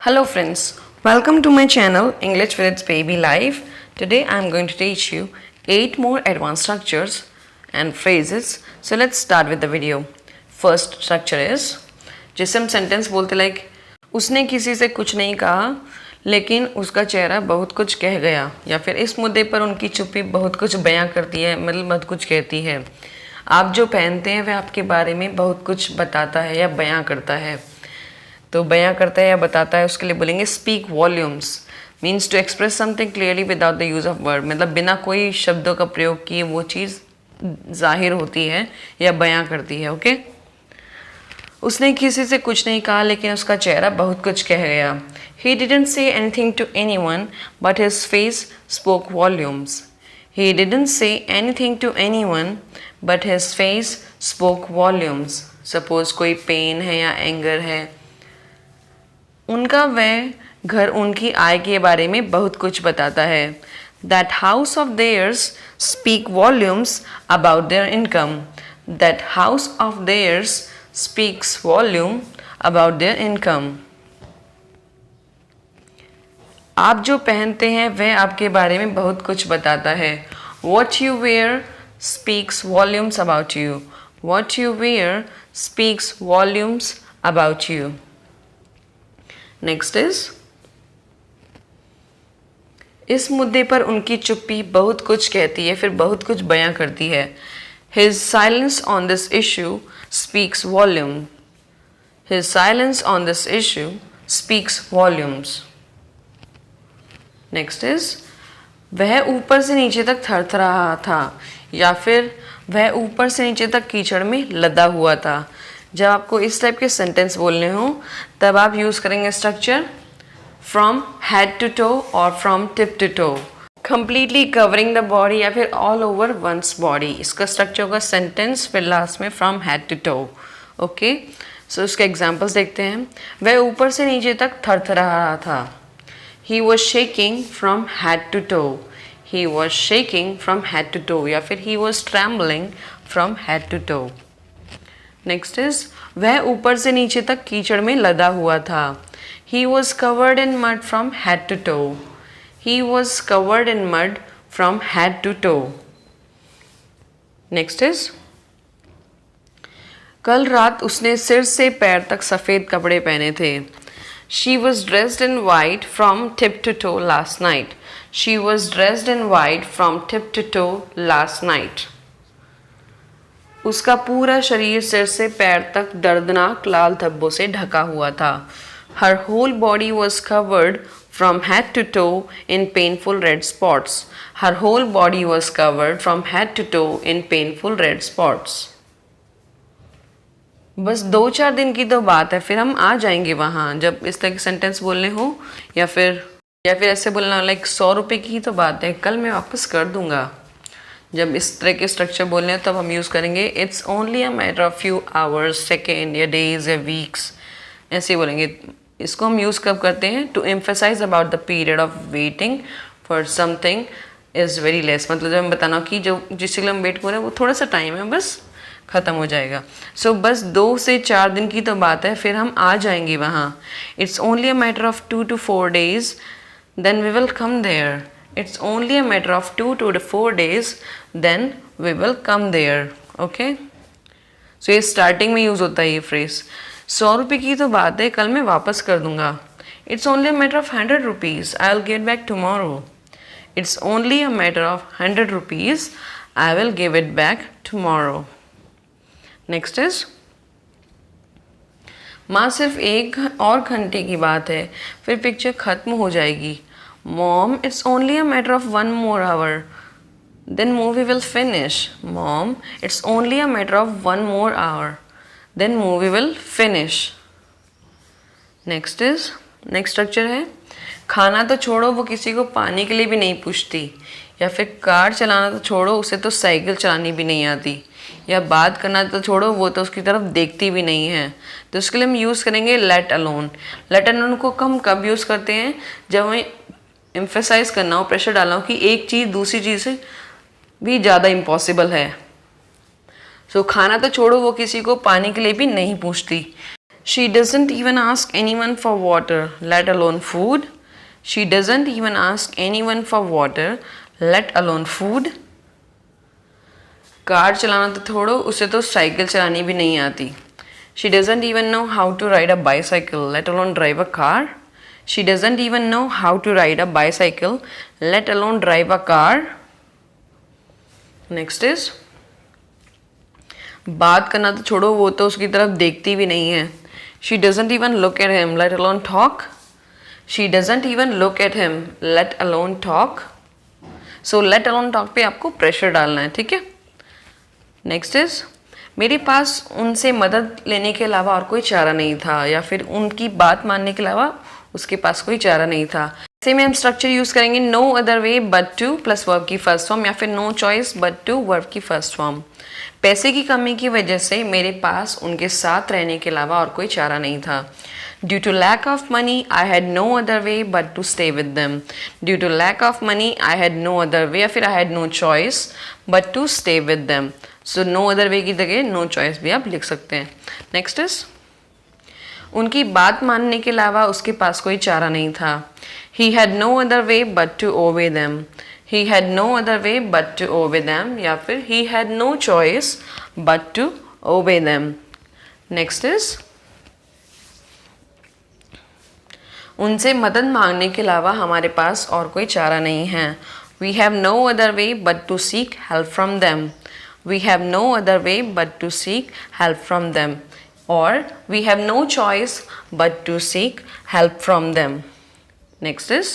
Hello friends, welcome to my channel English with its baby life. Today I am going to teach you 8 more advanced structures and phrases. So let's start with the video. First structure is जिसे हम sentence बोलते like उसने किसी से कुछ नहीं कहा लेकिन उसका चेहरा बहुत कुछ कह गया, या फिर इस मुद्दे पर उनकी चुप्पी बहुत कुछ बयां करती है, मतलब बहुत कुछ कहती है। आप जो पहनते हैं वह आपके बारे में बहुत कुछ बताता है या बयां करता है। तो बयां करता है या बताता है, उसके लिए बोलेंगे speak volumes. Means to express something clearly without the use of word, मतलब बिना कोई शब्दों का प्रयोग किए वो चीज़ जाहिर होती है या बयां करती है। ओके, उसने किसी से कुछ नहीं कहा लेकिन उसका चेहरा बहुत कुछ कह गया। He didn't say anything to anyone but his face spoke volumes. He didn't say anything to anyone but his face spoke volumes. Suppose कोई पेन है या एंगर है, उनका वह घर उनकी आय के बारे में बहुत कुछ बताता है। That house of theirs speak volumes about their income. That house of theirs speaks volume about their income. आप जो पहनते हैं वह आपके बारे में बहुत कुछ बताता है। What you wear speaks volumes about you. What you wear speaks volumes about you. Next is इस मुद्दे पर उनकी चुप्पी बहुत कुछ कहती है, फिर बहुत कुछ बयां करती है। His silence on this issue speaks volume. His silence on this issue speaks volumes. Next is वह ऊपर से नीचे तक थरथरा रहा था, या फिर वह ऊपर से नीचे तक कीचड़ में लदा हुआ था। जब आपको इस टाइप के सेंटेंस बोलने हो तब आप यूज़ करेंगे structure from head to toe और from tip to toe, completely covering the body या फिर ऑल ओवर वंस बॉडी। इसका स्ट्रक्चर होगा सेंटेंस फिर लास्ट में from head to toe. Okay, so उसके एग्जाम्पल्स देखते हैं। वह ऊपर से नीचे तक थरथरा रहा था। He was shaking from head to toe. He was shaking from head to toe, या फिर he was trembling from head to toe. Next is वह ऊपर से नीचे तक कीचड़ में लदा हुआ था। He was covered in mud from head to toe. He was covered in mud from head to toe. Next is कल रात उसने सिर से पैर तक सफ़ेद कपड़े पहने थे। She was dressed in white from tip to toe last night. She was dressed in white from tip to toe last night. उसका पूरा शरीर सिर से पैर तक दर्दनाक लाल धब्बों से ढका हुआ था। Her whole body was covered from head to toe in painful red spots. Her whole body was covered from head to toe in painful red spots. बस 2-4 दिन की तो बात है, फिर हम आ जाएंगे वहाँ। जब इस तरह के सेंटेंस बोलने हो या फिर ऐसे बोलना लाइक 100 रुपये की तो बात है, कल मैं वापस कर दूंगा। जब इस तरह के स्ट्रक्चर बोलने हैं तब हम यूज़ करेंगे it's only a matter of few hours, second या डेज या वीक्स, ऐसे बोलेंगे। इसको हम यूज़ कब करते हैं? To emphasize about the period of waiting for something is very less, मतलब जब हम बताना कि जो जिसके लिए हम वेट कर रहे हैं वो थोड़ा सा टाइम है, बस ख़त्म हो जाएगा। सो बस 2 से 4 दिन की तो बात है, फिर हम आ जाएंगे वहाँ। It's only a matter of 2 to 4 days, then we will come there. It's only a matter of 2 to 4 days, then we will come there. Okay? So ये स्टार्टिंग में यूज़ होता है ये फ्रेज। 100 रुपये की तो बात है, कल मैं वापस कर दूंगा। It's only a matter of 100 rupees. I'll get back tomorrow. It's only a matter of 100 rupees. I will give it back tomorrow. Next is माँ सिर्फ 1 और घंटे की बात है, फिर पिक्चर ख़त्म हो जाएगी। Mom, it's only a matter of 1 more hour. Then movie will finish. Mom, it's only a matter of 1 more hour. Then movie will finish. Next structure है खाना तो छोड़ो वो किसी को पानी के लिए भी नहीं पूछती, या फिर कार चलाना तो छोड़ो उसे तो साइकिल चलानी भी नहीं आती, या बात करना तो छोड़ो वो तो उसकी तरफ देखती भी नहीं है। तो उसके लिए हम यूज़ करेंगे लेट अलोन। लेट अलोन को हम कब यूज़ करते हैं? जब हमें एम्फेसाइज करना हो, प्रेशर डालना हो कि एक चीज़ दूसरी चीज़ से भी ज़्यादा इम्पॉसिबल है। सो खाना तो छोड़ो वो किसी को पानी के लिए भी नहीं पूछती। She doesn't even ask anyone for water, let alone food. She doesn't even ask anyone for water, let alone food. Car चलाना तो छोड़ो, उसे तो साइकिल चलानी भी नहीं आती. She doesn't even know how to ride a bicycle, let alone drive a car. She doesn't even know how to ride a bicycle, let alone drive a car. Next is, बात करना तो छोड़ो, वो तो उसकी तरफ देखती भी नहीं है. She doesn't even look at him, let alone talk. She doesn't even look at him, let alone talk. So let alone talk पे आपको प्रेशर डालना है, ठीक है. नेक्स्ट इज, मेरे पास उनसे मदद लेने के अलावा और कोई चारा नहीं था, या फिर उनकी बात मानने के अलावा उसके पास कोई चारा नहीं था. ऐसे में हम स्ट्रक्चर यूज करेंगे no other way but to plus verb की फर्स्ट फॉर्म, या फिर no choice but to verb की फर्स्ट फॉर्म. पैसे की कमी की वजह से मेरे पास उनके साथ रहने के अलावा और कोई चारा नहीं था. Due to lack of money, I had no other way but to stay with them. Due to lack of money, I had no other way, या फिर I had no choice but to stay with them. So no other way की जगह no choice भी आप लिख सकते हैं. Next is, उनकी बात मानने के अलावा उसके पास कोई चारा नहीं था. He had no other way but to obey them. He had no other way but to obey them, या फिर he had no choice but to obey them. Next is, उनसे मदद मांगने के अलावा हमारे पास और कोई चारा नहीं है. We have no other way but to seek help from them. We have no other way but to seek help from them. Or we have no choice but to seek help from them. Next is,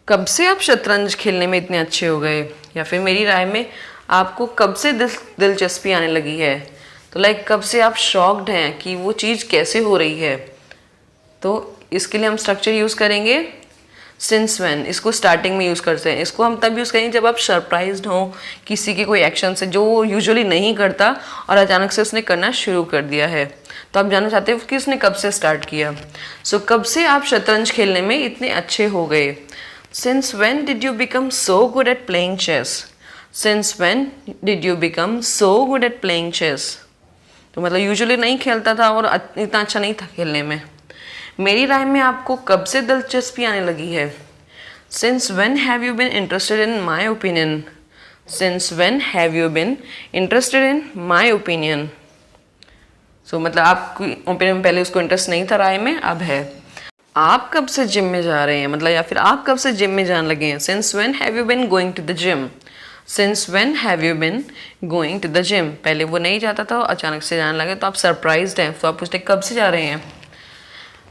कब से आप शतरंज खेलने में इतने अच्छे हो गए, या फिर मेरी राय में आपको कब से दिलचस्पी आने लगी है. तो लाइक कब से आप शॉक्ड हैं कि वो चीज़ कैसे हो रही है. तो इसके लिए हम स्ट्रक्चर यूज़ करेंगे सिंस व्हेन. इसको स्टार्टिंग में यूज़ करते हैं. इसको हम तब यूज़ करेंगे जब आप सरप्राइज्ड हो किसी के कोई एक्शन से जो वो यूजुअली नहीं करता और अचानक से उसने करना शुरू कर दिया है. तो आप जानना चाहते हो कि उसने कब से स्टार्ट किया. सो कब से आप शतरंज खेलने में इतने अच्छे हो गए. Since when did you become so good at playing chess. Since when did you become so good at playing chess. तो मतलब यूजुअली नहीं खेलता था और इतना अच्छा नहीं था खेलने में. मेरी राय में आपको कब से दिलचस्पी आने लगी है. Since when have you been interested in my opinion. Since when have you been interested in my opinion. So मतलब आपकी ओपिनियन में पहले उसको इंटरेस्ट नहीं था, राय में अब है. आप कब से जिम में जा रहे हैं, मतलब या फिर आप कब से जिम में जाने लगे हैं. Since when have you been going to the gym. Since when have you been going to the gym. पहले वो नहीं जाता था, अचानक से जाने लगे, तो आप सरप्राइज्ड हैं. तो आप पूछते कब से जा रहे हैं.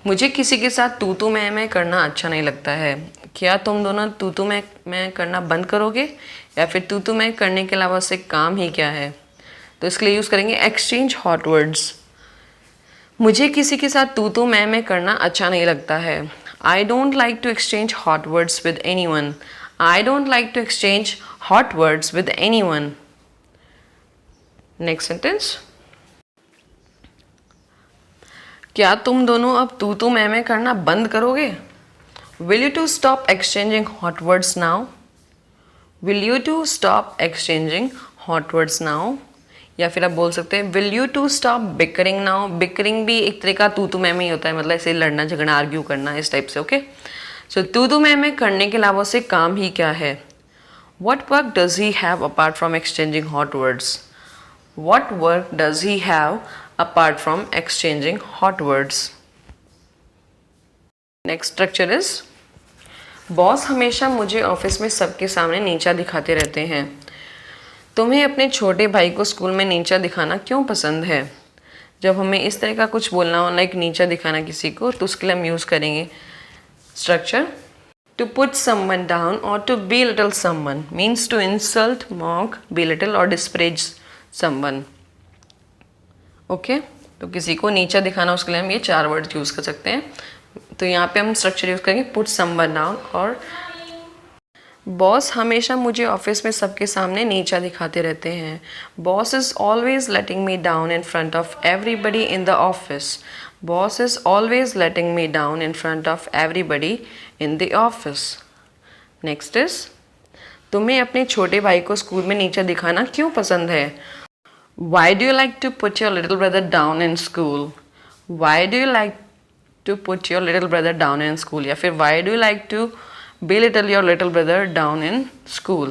मुझे किसी के साथ तू मैं करना अच्छा नहीं लगता है. क्या तुम दोनों तू मैं करना बंद करोगे, या फिर तू मैं करने के अलावा उससे काम ही क्या है. तो इसके लिए यूज़ करेंगे एक्सचेंज हॉट वर्ड्स. मुझे किसी के साथ तू मैं करना अच्छा नहीं लगता है. I don't like to exchange hot words with anyone. I don't like to exchange hot words with anyone. Next sentence, क्या तुम दोनों अब तू मैं करना बंद करोगे. Will you two stop exchanging hot words now. Will you two stop exchanging hot words now. या फिर आप बोल सकते हैं will you two stop bickering now. Bickering भी एक तरह का तू मैं ही होता है, मतलब ऐसे लड़ना झगड़ना आर्ग्यू करना इस टाइप से. ओके, सो तू मैं करने के अलावा उसे काम ही क्या है. What work does he have apart from exchanging hot words. What work does he have apart from exchanging hot words. Next structure is, boss हमेशा मुझे ऑफिस में सबके सामने नीचा दिखाते रहते हैं. तुम्हें अपने छोटे भाई को स्कूल में नीचा दिखाना क्यों पसंद है. जब हमें इस तरह का कुछ बोलना हो, लाइक नीचा दिखाना किसी को, तो उसके लिए हम यूज़ करेंगे structure to put someone down और to belittle someone. Means to insult, mock, belittle और disparage someone. ओके, तो किसी को नीचा दिखाना, उसके लिए हम ये 4 वर्ड यूज़ कर सकते हैं. तो यहाँ पे हम स्ट्रक्चर यूज़ करेंगे पुट समवन डाउन. और बॉस हमेशा मुझे ऑफिस में सबके सामने नीचा दिखाते रहते हैं. Boss is always letting me down in front of everybody in the office. Boss is always letting me down in front of everybody in the office. Next is, तुम्हें अपने छोटे भाई को स्कूल में नीचा दिखाना क्यों पसंद है. Why do you like to put your little brother down in school? Why do you like to put your little brother down in school, या फिर why do you like to belittle your little brother down in school.